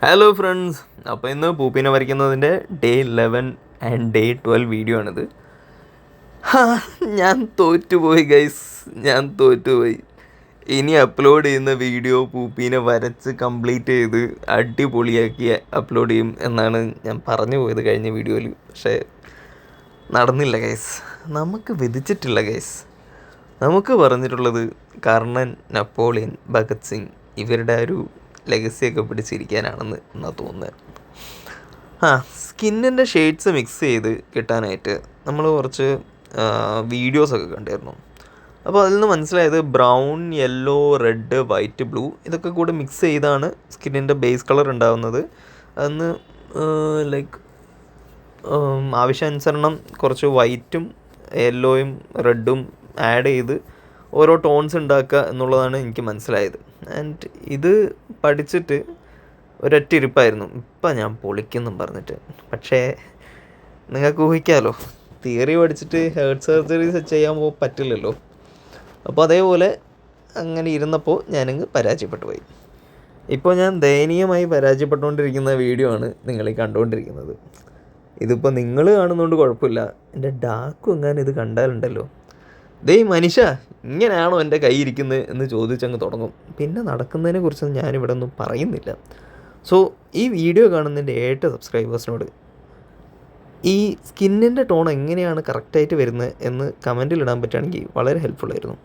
Hello friends, അപ്പോൾ ഇന്ന് പൂപ്പിനെ വരയ്ക്കുന്നതിൻ്റെ day 11 and day 12 video ആണിത്. ഞാൻ തോറ്റുപോയി ഗൈസ്, ഞാൻ തോറ്റുപോയി. ഇനി അപ്ലോഡ് ചെയ്യുന്ന വീഡിയോ പൂപ്പീനെ വരച്ച് കംപ്ലീറ്റ് ചെയ്ത് അടിപൊളിയാക്കി അപ്ലോഡ് ചെയ്യും എന്നാണ് ഞാൻ പറഞ്ഞു പോയത് കഴിഞ്ഞ വീഡിയോയിൽ. പക്ഷേ നടന്നില്ല ഗൈസ്, നമുക്ക് വിധിച്ചിട്ടില്ല ഗൈസ്. നമുക്ക് പറഞ്ഞിട്ടുള്ളത് കർണൻ, നെപ്പോളിയൻ, ഭഗത് സിംഗ് ഇവരുടെ ഒരു ലെഗസിയൊക്കെ പിടിച്ചിരിക്കാനാണെന്ന് എന്നാണ് തോന്നുന്നത്. സ്കിന്നിൻ്റെ ഷെയ്ഡ്സ് മിക്സ് ചെയ്ത് കിട്ടാനായിട്ട് നമ്മൾ കുറച്ച് വീഡിയോസൊക്കെ കണ്ടായിരുന്നു. അപ്പോൾ അതിൽ നിന്ന് മനസ്സിലായത് brown, yellow, red, white, blue ഇതൊക്കെ കൂടെ മിക്സ് ചെയ്താണ് സ്കിന്നിൻ്റെ ബേസ് കളർ ഉണ്ടാകുന്നത്. അന്ന് ലൈക്ക് ആവശ്യാനുസരണം കുറച്ച് വൈറ്റും യെല്ലോയും റെഡും ആഡ് ചെയ്ത് ഓരോ ടോൺസ് ഉണ്ടാക്കുക എന്നുള്ളതാണ് എനിക്ക് മനസ്സിലായത്. ആൻഡ് ഇത് പഠിച്ചിട്ട് ഒരൊറ്റ ഇരിപ്പായിരുന്നു, ഇപ്പം ഞാൻ പൊളിക്കെന്നും പറഞ്ഞിട്ട്. പക്ഷേ നിങ്ങൾക്ക് ഊഹിക്കാമല്ലോ, തിയറി പഠിച്ചിട്ട് ഹേർട്ട് സർജറീസ് ചെയ്യാൻ പറ്റില്ലല്ലോ. അപ്പോൾ അതേപോലെ അങ്ങനെ ഇരുന്നപ്പോൾ ഞാനങ്ങ് പരാജയപ്പെട്ടു പോയി. ഇപ്പോൾ ഞാൻ ദയനീയമായി പരാജയപ്പെട്ടുകൊണ്ടിരിക്കുന്ന വീഡിയോ ആണ് നിങ്ങളീ കണ്ടുകൊണ്ടിരിക്കുന്നത്. ഇതിപ്പോൾ നിങ്ങൾ കാണുന്നതുകൊണ്ട് കുഴപ്പമില്ല, എൻ്റെ ഡാക്കും എങ്ങാനും ഇത് കണ്ടാലുണ്ടല്ലോ, മനുഷ്യ ഇങ്ങനെയാണോ എൻ്റെ കൈ ഇരിക്കുന്നത് എന്ന് ചോദിച്ചങ്ങ് തുടങ്ങും. പിന്നെ നടക്കുന്നതിനെ കുറിച്ചൊന്നും ഞാനിവിടെ ഒന്നും പറയുന്നില്ല. സോ ഈ വീഡിയോ കാണുന്നതിൻ്റെ 8 സബ്സ്ക്രൈബേഴ്സിനോട് ഈ സ്കിന്നിൻ്റെ ടോൺ എങ്ങനെയാണ് കറക്റ്റായിട്ട് വരുന്നത് എന്ന് കമൻറ്റിൽ ഇടാൻ പറ്റുകയാണെങ്കിൽ വളരെ ഹെൽപ്ഫുള്ളായിരുന്നു.